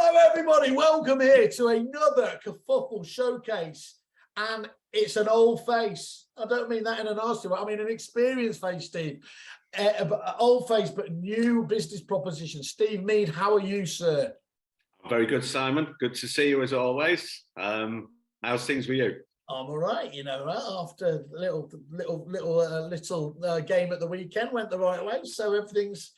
Hello, everybody. Welcome here to another Kerfuffle showcase. And it's an old face. I don't mean that in a nasty way. I mean an experienced face, Steve. Old face, but new business proposition. Steve Meade, how are you, sir? Very good, Simon. Good to see you as always. How's things with you? I'm all right, you know, after a little game at the weekend went the right way. So everything's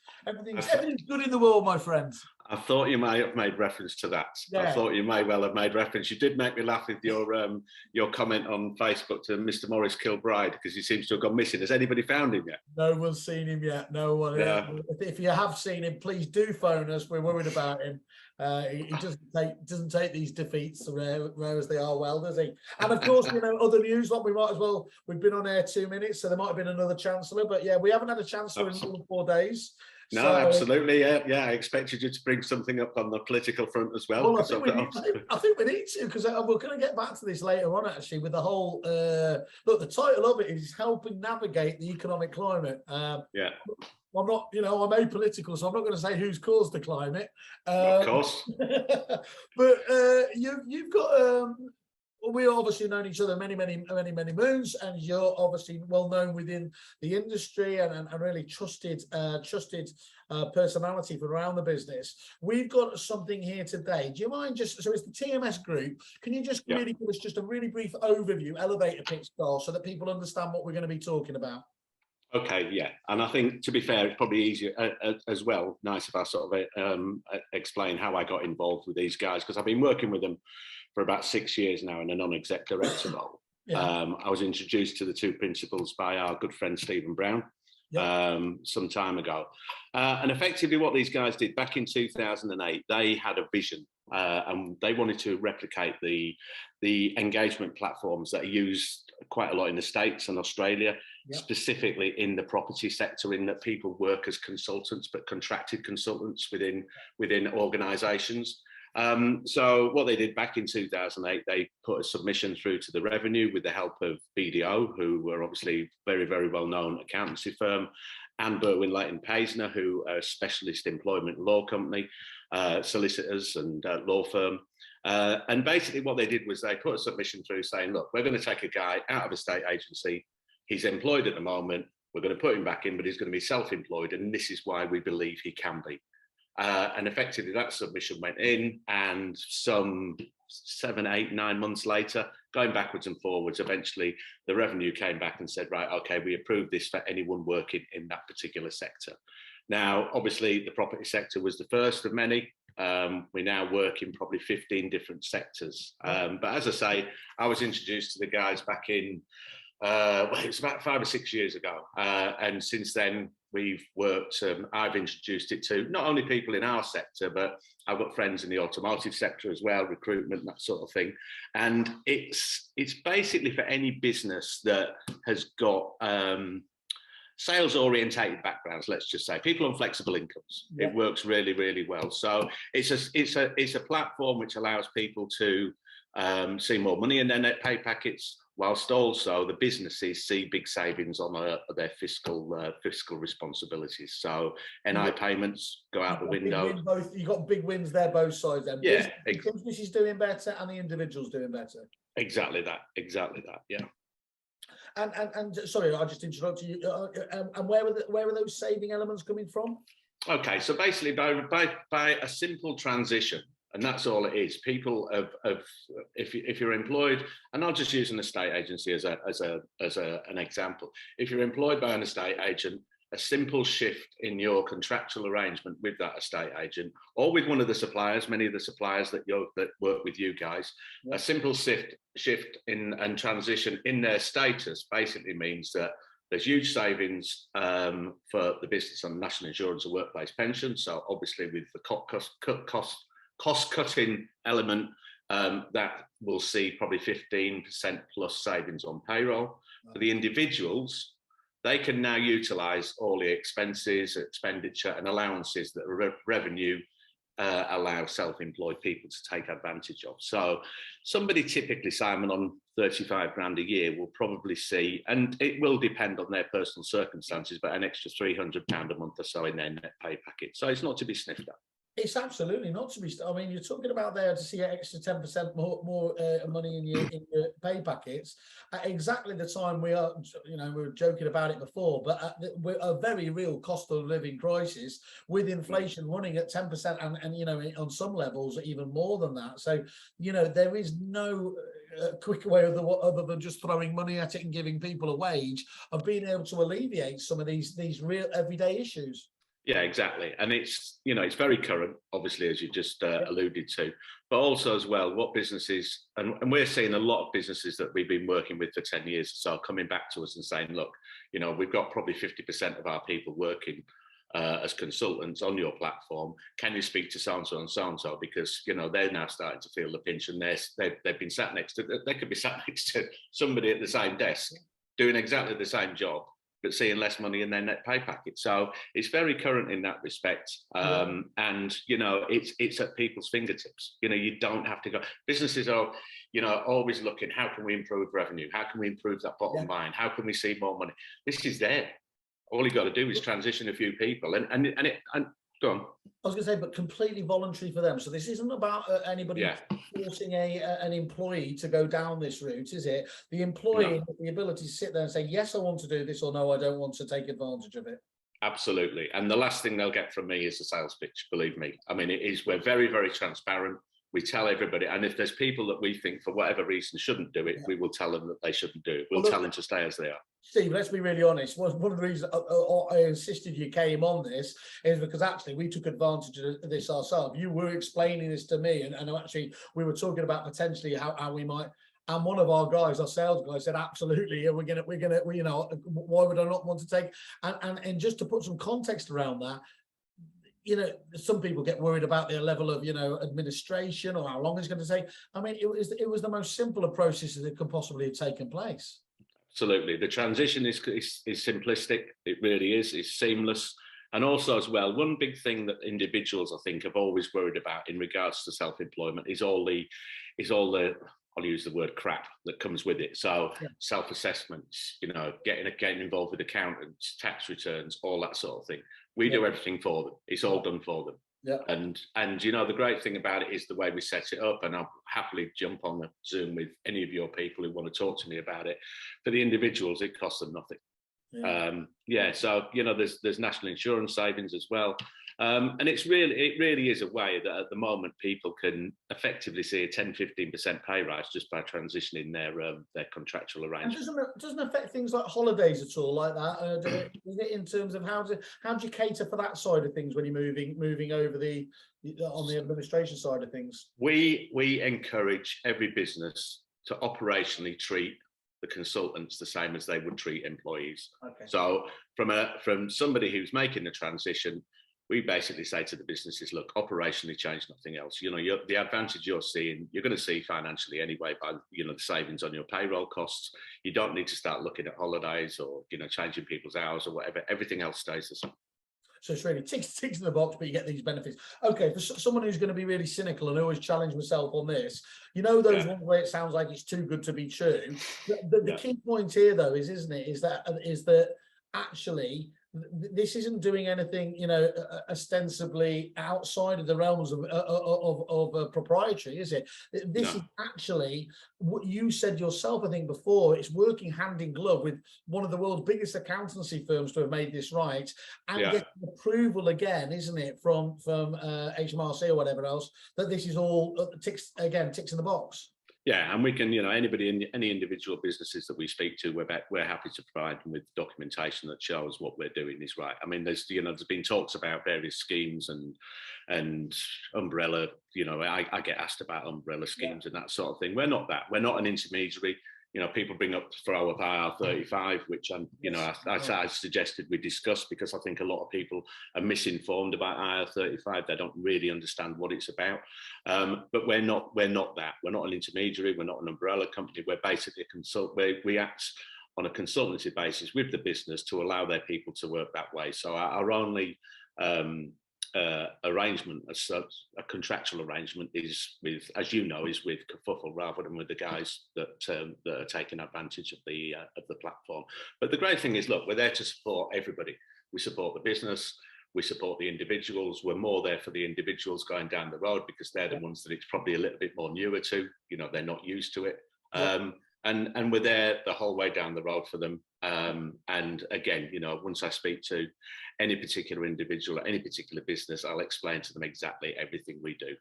good in the world, my friends. I thought you may have made reference to that. Yeah. I thought you may well have made reference. You did make me laugh with your comment on Facebook to Mr. Morris Kilbride, because he seems to have gone missing. Has anybody found him yet? No one's seen him yet. No one. Yeah. If you have seen him, please do phone us. We're worried about him. He doesn't take these defeats rare as they are, well, does he? And of course, you know, other news. Like we've been on air 2 minutes, so there might have been another chancellor, but yeah, we haven't had a chancellor in more than 4 days. No, so, absolutely, yeah. I expected you to bring something up on the political front as well. Well, I think we need to, because we're going to get back to this later on, actually, with the whole, look, the title of it is Helping Navigate the Economic Climate. Yeah. I'm not, you know, I'm apolitical, so I'm not going to say who's caused the climate. Of course. But you've got... we've obviously known each other many moons, and you're obviously well known within the industry and really trusted personality from around the business. We've got something here today. Do you mind just, so it's the TMS group. Can you just really give us just a really brief overview, elevator pitch style, so that people understand what we're going to be talking about? Okay, yeah, and I think, to be fair, it's probably easier as well, nice if I sort of explain how I got involved with these guys, because I've been working with them for about 6 years now in a non-exec director role. Yeah. I was introduced to the two principals by our good friend Stephen Brown some time ago. And effectively what these guys did back in 2008, they had a vision and they wanted to replicate the engagement platforms that are used quite a lot in the States and Australia, specifically in the property sector, in that people work as consultants, but contracted consultants within organisations. So what they did back in 2008, they put a submission through to the Revenue with the help of BDO, who were obviously very well-known accountancy firm, and Berwin Leighton Paisner, who are a specialist employment law company, solicitors and law firm. And basically what they did was they put a submission through saying, look, we're going to take a guy out of a state agency. He's employed at the moment. We're going to put him back in, but he's going to be self-employed. And this is why we believe he can be. And effectively that submission went in, and some 7, 8, 9 months later, going backwards and forwards, eventually the Revenue came back and said, right, okay, we approve this for anyone working in that particular sector. Now, obviously the property sector was the first of many. We now work in probably 15 different sectors. But as I say, I was introduced to the guys back in, well, it was about 5 or 6 years ago. And since then, we've worked, I've introduced it to not only people in our sector, but I've got friends in the automotive sector as well, recruitment, that sort of thing. And it's basically for any business that has got sales orientated backgrounds, let's just say, people on flexible incomes. It works really well. So it's a platform which allows people to see more money in their net pay packets, whilst also the businesses see big savings on their fiscal responsibilities. So NI payments go out the window. You've got big wins there, both sides. Then. Yeah, the business is doing better and the individual's doing better. Exactly that. Yeah. And sorry, I just interrupted you. And where are those saving elements coming from? Okay, so basically by a simple transition. And that's all it is. People if you're employed, and I'll just use an estate agency as an example. If you're employed by an estate agent, a simple shift in your contractual arrangement with that estate agent, or with one of the suppliers, many of the suppliers that work with you guys, a simple shift in and transition in their status basically means that there's huge savings for the business on national insurance and workplace pension. So obviously with the cost-cutting element, that will see probably 15% plus savings on payroll. For the individuals, they can now utilise all the expenses, expenditure and allowances that Revenue allow self-employed people to take advantage of. So somebody typically, Simon, on 35 grand a year will probably see, and it will depend on their personal circumstances, but an extra £300 a month or so in their net pay packet. So it's not to be sniffed at. It's absolutely not to be. I mean, you're talking about there to see an extra 10% more money in your pay packets at exactly the time we are. You know, we were joking about it before, but we're a very real cost of living crisis with inflation running at 10%, and you know, on some levels even more than that. So you know, there is no quicker way other than just throwing money at it and giving people a wage of being able to alleviate some of these real everyday issues. Yeah, exactly. And it's, you know, it's very current, obviously, as you just alluded to, but also as well, what businesses, and we're seeing a lot of businesses that we've been working with for 10 years or so coming back to us and saying, look, you know, we've got probably 50% of our people working as consultants on your platform. Can you speak to so-and-so and so-and-so? Because, you know, they're now starting to feel the pinch, and they've been sat next to, they could be sat next to somebody at the same desk doing exactly the same job, but seeing less money in their net pay packet. So it's very current in that respect. And, you know, it's at people's fingertips. You know, you don't have to go. Businesses are, you know, always looking, how can we improve revenue? How can we improve that bottom line? How can we see more money? This is there. All you got to do is transition a few people and go on. I was going to say, but completely voluntary for them. So this isn't about anybody forcing an employee to go down this route, is it? The employee has the ability to sit there and say, yes, I want to do this, or no, I don't want to take advantage of it. Absolutely. And the last thing they'll get from me is a sales pitch, believe me. I mean, we're very, very transparent. We tell everybody, and if there's people that we think for whatever reason shouldn't do it, we will tell them that they shouldn't do it. We'll tell them to stay as they are. Steve, let's be really honest. One of the reasons I insisted you came on this is because actually we took advantage of this ourselves. You were explaining this to me, and actually we were talking about potentially how we might. And one of our guys, our sales guy, said, absolutely, we're gonna, you know, why would I not want to take? And just to put some context around that, you know, some people get worried about their level of, you know, administration or how long it's going to take. I mean, it was the most simple of processes that could possibly have taken place. Absolutely. The transition is simplistic. It really is. It's seamless. And also as well, one big thing that individuals, I think, have always worried about in regards to self-employment is all the, I'll use the word crap that comes with it. So self-assessments, you know, getting involved with accountants, tax returns, all that sort of thing. We do everything for them. It's all done for them. And you know, the great thing about it is the way we set it up, and I'll happily jump on the Zoom with any of your people who want to talk to me about it. For the individuals, it costs them nothing. So you know, there's national insurance savings as well, and it really is a way that at the moment people can effectively see a 10-15% pay rise just by transitioning their contractual arrangements. And doesn't affect things like holidays at all, like that? Is it in terms of how do you cater for that side of things when you're moving over on the administration side of things? We encourage every business to operationally treat the consultants the same as they would treat employees. So from somebody who's making the transition, we basically say to the businesses, look, operationally change nothing else. You know, the advantage you're seeing, you're going to see financially anyway by, you know, the savings on your payroll costs. You don't need to start looking at holidays or, you know, changing people's hours or whatever. Everything else stays the same. So it's really ticks in the box, but you get these benefits. Okay, for someone who's going to be really cynical, and I always challenge myself on this, you know, those ones where it sounds like it's too good to be true. The key point here, though, is that actually this isn't doing anything, you know, ostensibly outside of the realms of proprietary, is it? This is actually what you said yourself, I think, before. It's working hand in glove with one of the world's biggest accountancy firms to have made this right, and getting approval again, isn't it, from HMRC or whatever else, that this is all ticks in the box. Yeah, and we can, you know, any individual businesses that we speak to, we're happy to provide them with documentation that shows what we're doing is right. I mean, there's been talks about various schemes and umbrella. You know, I get asked about umbrella schemes and that sort of thing. We're not that. We're not an intermediary. You know, people bring up throw up IR35, which I suggested we discuss, because I think a lot of people are misinformed about IR35. They don't really understand what it's about. But we're not that. We're not an intermediary. We're not an umbrella company. We're basically we act on a consultancy basis with the business to allow their people to work that way. So our only arrangement, as such, a contractual arrangement, is with, as you know, is with Kerfuffle rather than with the guys that are taking advantage of the platform. But the great thing is, look, we're there to support everybody. We support the business, We support the individuals. We're more there for the individuals going down the road because they're the ones that it's probably a little bit more newer to. You know, they're not used to it. And we're there the whole way down the road for them. And again, you know, once I speak to any particular individual or any particular business, I'll explain to them exactly everything we do.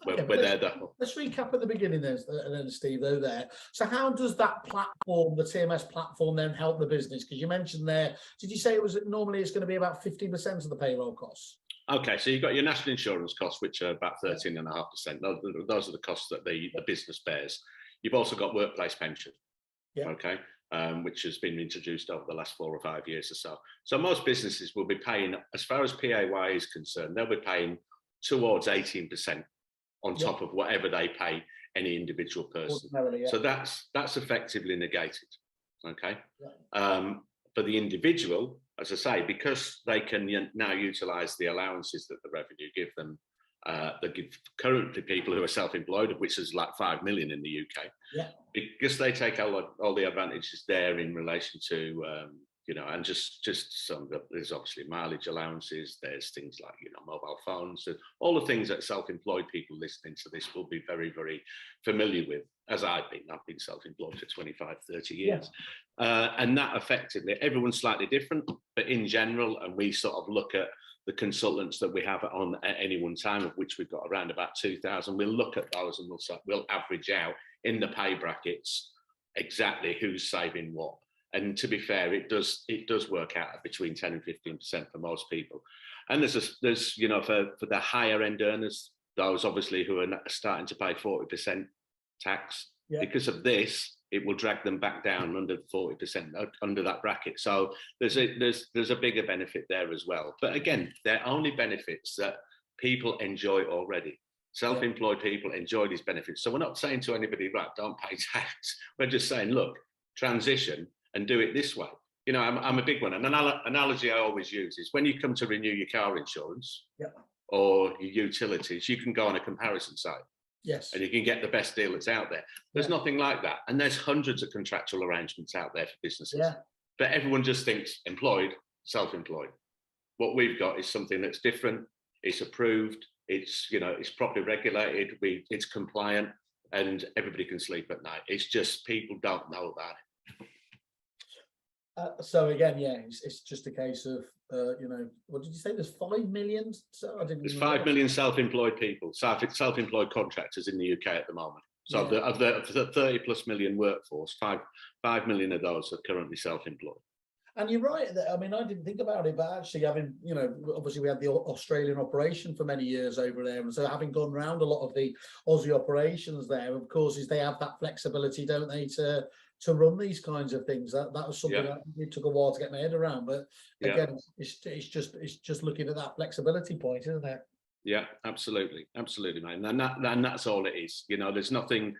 We're there. Let's recap at the beginning then, Steve, though there. So how does that platform, the TMS platform, then help the business? Because you mentioned there, did you say it was normally it's going to be about 15% of the payroll costs? Okay, so you've got your national insurance costs, which are about 13.5%. Those are the costs that the business bears. You've also got workplace pension, okay, which has been introduced over the last 4 or 5 years or so. So most businesses will be paying, as far as PAY is concerned, they'll be paying towards 18% on top of whatever they pay any individual person. So that's effectively negated, okay? For the individual, as I say, because they can now utilise the allowances that the revenue give them, they give currently people who are self-employed, of which is like 5 million in the UK, because they take all the advantages there in relation to, you know, and just some, there's obviously mileage allowances, there's things like, you know, mobile phones, and all the things that self-employed people listening to this will be very, very familiar with, as I've been self-employed for 25, 30 years. And that effectively, everyone's slightly different, but in general, and we sort of look at the consultants that we have on at any one time, of which we've got around about 2,000, we'll look at those and we'll average out in the pay brackets exactly who's saving what. And to be fair, it does work out at between 10 and 15% for most people. And there's you know, for the higher end earners, those obviously who are starting to pay 40% tax, because of this, it will drag them back down under 40%, under that bracket. So there's a bigger benefit there as well. But again, they're only benefits that people enjoy already. Self-employed people enjoy these benefits. So we're not saying to anybody, right, don't pay tax. We're just saying, look, transition and do it this way. You know, I'm a big one. An analogy I always use is when you come to renew your car insurance or your utilities, you can go on a comparison site. And you can get the best deal that's out there. There's nothing like that. And there's hundreds of contractual arrangements out there for businesses. But everyone just thinks employed, self-employed. What we've got is something that's different. It's approved. It's, you know, it's properly regulated. It's compliant, and everybody can sleep at night. It's just people don't know about it. So again, it's just a case of, you know, what did you say? There's 5 million? So there's 5 million self-employed people, self-employed contractors in the UK at the moment. So of the 30 plus million workforce, 5 million of those are currently self-employed. And you're right. I mean, I didn't think about it, but actually having, you know, obviously we had the Australian operation for many years over there. And so having gone around a lot of the Aussie operations there, of course, is they have that flexibility, don't they, to run these kinds of things. That was something that it took a while to get my head around. But again, it's just looking at that flexibility point, isn't it? Yeah, absolutely, man. And that's all it is. You know, there's nothing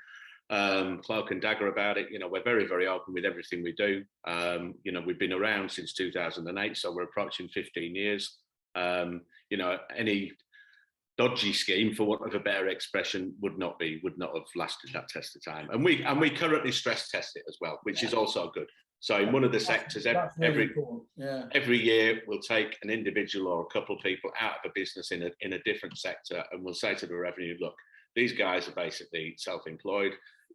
cloak and dagger about it. You know, we're very, very open with everything we do. You know, we've been around since 2008, so we're approaching 15 years. You know, any dodgy scheme, for want of a better expression, would not have lasted that test of time. And we currently stress test it as well, which is also good. So in one of the sectors, every year we'll take an individual or a couple of people out of a business in a different sector, and we'll say to the revenue, look, these guys are basically self-employed.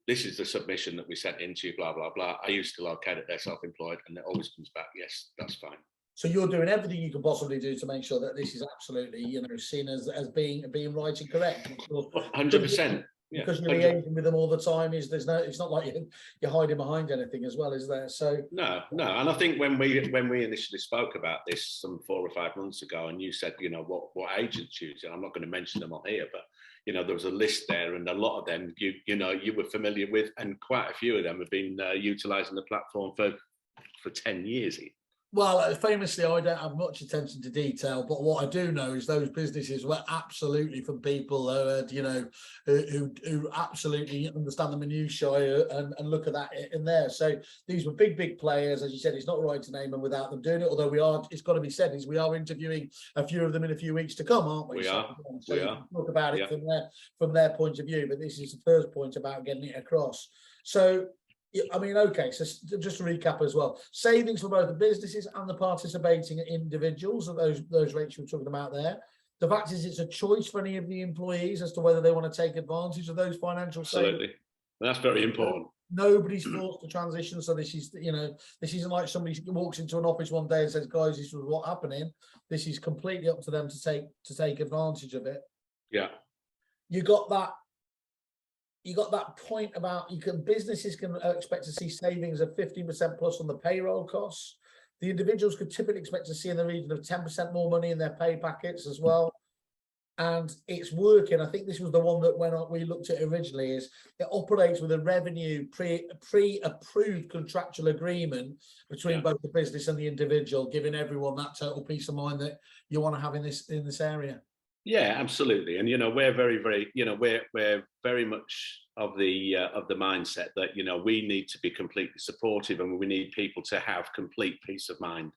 This is the submission that we sent into, blah, blah, blah. Are you still okay that they're self-employed? And it always comes back, yes, that's fine. So you're doing everything you can possibly do to make sure that this is absolutely, you know, seen as being right and correct. 100%. Because you're liaising with them all the time. It's not like you're hiding behind anything as well, is there? So no. And I think when we initially spoke about this some 4 or 5 months ago, and you said, you know, what agents use, and I'm not going to mention them on here, but you know, there was a list there, and a lot of them you know you were familiar with, and quite a few of them have been utilising the platform for 10 years. Well, famously, I don't have much attention to detail, but what I do know is those businesses were absolutely from people who had, you know, who absolutely understand the minutiae and look at that in there. So these were big players, as you said. It's not right to name them without them doing it. Although it's got to be said, is we are interviewing a few of them in a few weeks to come, aren't we? We are. Talk about it from their point of view, but this is the first point about getting it across. So Yeah, I mean, okay, so just to recap as well, savings for both the businesses and the participating individuals, and those rates you were talking about there. The fact is, it's a choice for any of the employees as to whether they want to take advantage of those financial savings. Absolutely. That's very important. Nobody's forced to transition, so this is, this isn't like somebody walks into an office one day and says, guys, this was what's happening. This is completely up to them to take advantage of it. Yeah. You got that point about businesses can expect to see savings of 15% plus on the payroll costs. The individuals could typically expect to see in the region of 10% more money in their pay packets as well. And it's working. I think this was the one that when we looked at originally, is it operates with a revenue pre-approved contractual agreement between both the business and the individual, giving everyone that total peace of mind that you want to have in this area. Yeah, absolutely. And we're very we're very much of the mindset that we need to be completely supportive, and we need people to have complete peace of mind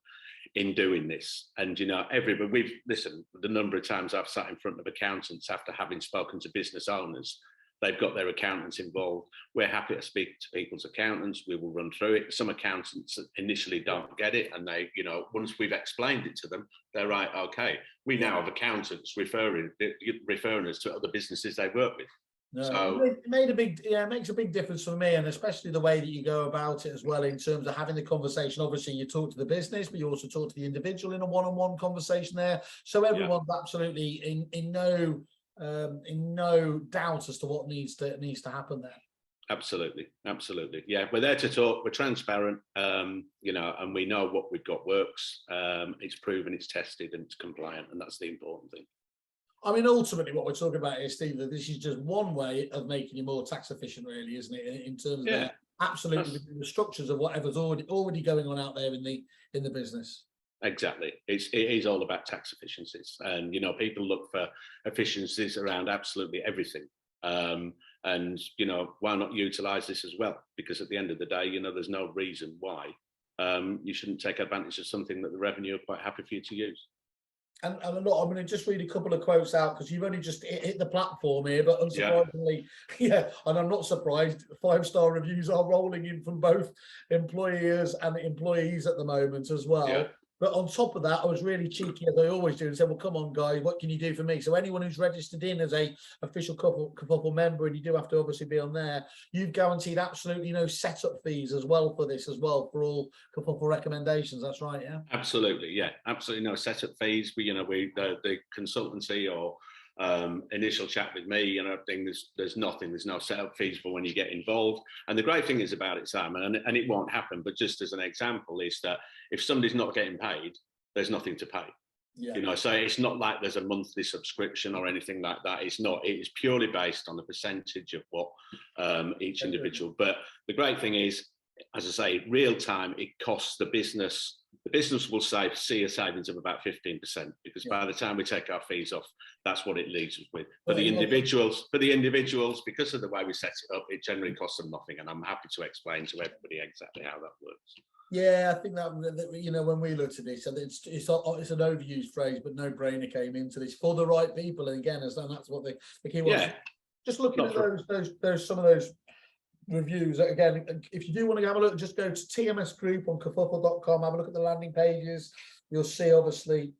in doing this. And everybody, listen, the number of times I've sat in front of accountants after having spoken to business owners, they've got their accountants involved. We're happy to speak to people's accountants. We will run through it. Some accountants initially don't get it, and they, once we've explained it to them, they're right. Okay, we now have accountants referring us to other businesses they work with. No, so it makes a big difference for me, and especially the way that you go about it as well, in terms of having the conversation. Obviously, you talk to the business, but you also talk to the individual in a one-on-one conversation there. So everyone's absolutely in no doubt as to what needs to happen there. Absolutely. Yeah, we're there to talk. We're transparent, and we know what we've got works. It's proven, it's tested, and it's compliant, and that's the important thing. I mean, ultimately, what we're talking about here, Steve, that this is just one way of making you more tax efficient, really, isn't it? In terms of absolutely the structures of whatever's already going on out there in the business. Exactly. It is all about tax efficiencies, and people look for efficiencies around absolutely everything. And why not utilize this as well? Because at the end of the day, there's no reason why you shouldn't take advantage of something that the revenue are quite happy for you to use. And I'm going to just read a couple of quotes out, because you've only just hit the platform here, but unsurprisingly, and I'm not surprised, 5-star reviews are rolling in from both employers and employees at the moment as well. Yeah. But on top of that, I was really cheeky, as I always do, and said, well, come on, guys, what can you do for me? So anyone who's registered in as a official Kerfuffle member, and you do have to obviously be on there, you've guaranteed absolutely no setup fees as well for this as well, for all Kerfuffle recommendations. That's right, yeah? Absolutely, yeah. Absolutely no setup fees. The consultancy or initial chat with me, there's nothing, there's no setup fees for when you get involved. And the great thing is about it, Simon, and it won't happen, but just as an example, is that if somebody's not getting paid, there's nothing to pay. Yeah. So it's not like there's a monthly subscription or anything like that. It's not. It is purely based on the percentage of what each individual. But the great thing is, as I say, real time, it costs the business. The business will see a savings of about 15%, because by the time we take our fees off, that's what it leaves us with. For the individuals, because of the way we set it up, it generally costs them nothing, and I'm happy to explain to everybody exactly how that works. Yeah, I think that when we looked at this, it's an overused phrase, but no brainer came into this for the right people, and again, that's what the key was. Yeah. Just looking at those some of those reviews again. If you do want to have a look, just go to TMS Group on kerfuffle.com. Have a look at the landing pages. You'll see obviously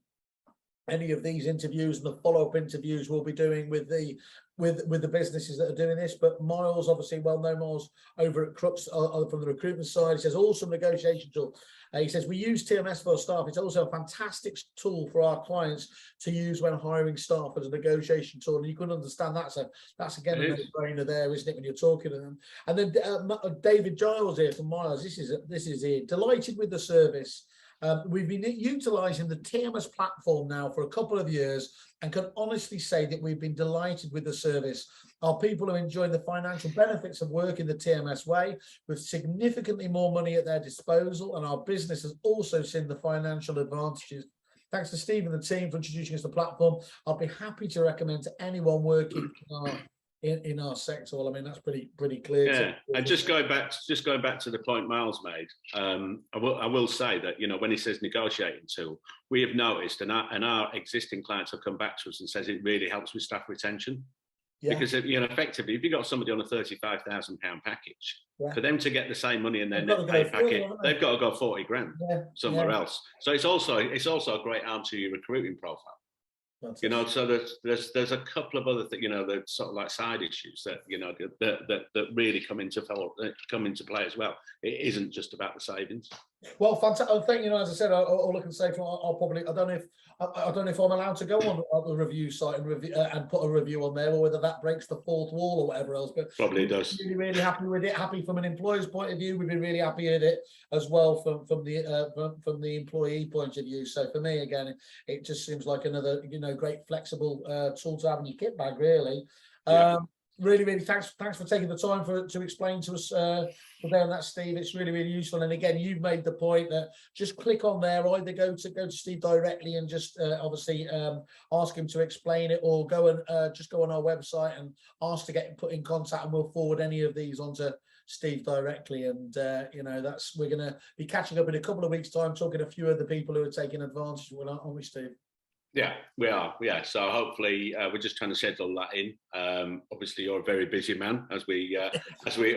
any of these interviews and the follow-up interviews we'll be doing with the businesses that are doing this. But Miles, obviously well-known Miles over at Crooks from the recruitment side, he says awesome negotiation tool. He says we use TMS for our staff. It's also a fantastic tool for our clients to use when hiring staff as a negotiation tool. And you can understand that. So that's again a no-brainer there, isn't it, when you're talking to them? And then David Giles here from Miles. This is it. Delighted with the service. We've been utilising the TMS platform now for a couple of years, and can honestly say that we've been delighted with the service. Our people are enjoying the financial benefits of working the TMS way, with significantly more money at their disposal, and our business has also seen the financial advantages. Thanks to Steve and the team for introducing us to the platform. I'll be happy to recommend to anyone working in our sector. Well, I mean, that's pretty clear. Yeah, and just going back to the point Miles made, I will say that when he says negotiating tool, we have noticed, and our existing clients have come back to us and says it really helps with staff retention. Because effectively, if you've got somebody on a £35,000 package, for them to get the same money in their net pay packet, they've got to go 40 grand somewhere else. So it's also a great arm to your recruiting profile. So there's a couple of other things, the sort of like side issues that that really come into play as well. It isn't just about the savings. Well, fantastic. I think, as I said, all I can say, I'll probably, I don't know if I'm allowed to go on the review site and review and put a review on there, or whether that breaks the fourth wall or whatever else. But probably does. Really, really happy with it. Happy from an employer's point of view. We've been really happy with it as well from the employee point of view. So for me, again, it just seems like another great flexible tool to have in your kit bag, really. Really, really thanks for taking the time to explain to us today on that, Steve. It's really, really useful. And again, you've made the point that just click on there, either go to Steve directly and just obviously ask him to explain it, or go and just go on our website and ask to get put in contact, and we'll forward any of these onto Steve directly. And we're going to be catching up in a couple of weeks' time, talking to a few of the people who are taking advantage of it, aren't we, Steve? Yeah, we are. Yeah, so hopefully we're just trying to settle that in. Obviously, you're a very busy man, as we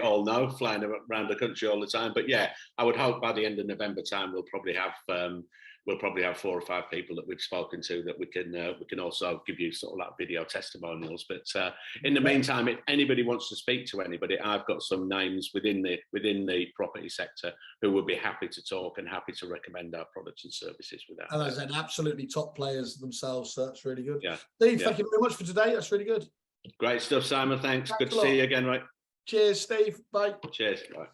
all know, flying around the country all the time. But yeah, I would hope by the end of November time we'll probably have 4 or 5 people that we've spoken to that we can also give you sort of like video testimonials. But in the meantime, if anybody wants to speak to anybody, I've got some names within the property sector who would be happy to talk and happy to recommend our products and services without. And as absolutely top players themselves, so that's really good. Yeah, Steve, thank you very much for today. That's really good. Great stuff, Simon. Thanks. Good to see you again, right? Cheers, Steve. Bye. Cheers. Bye.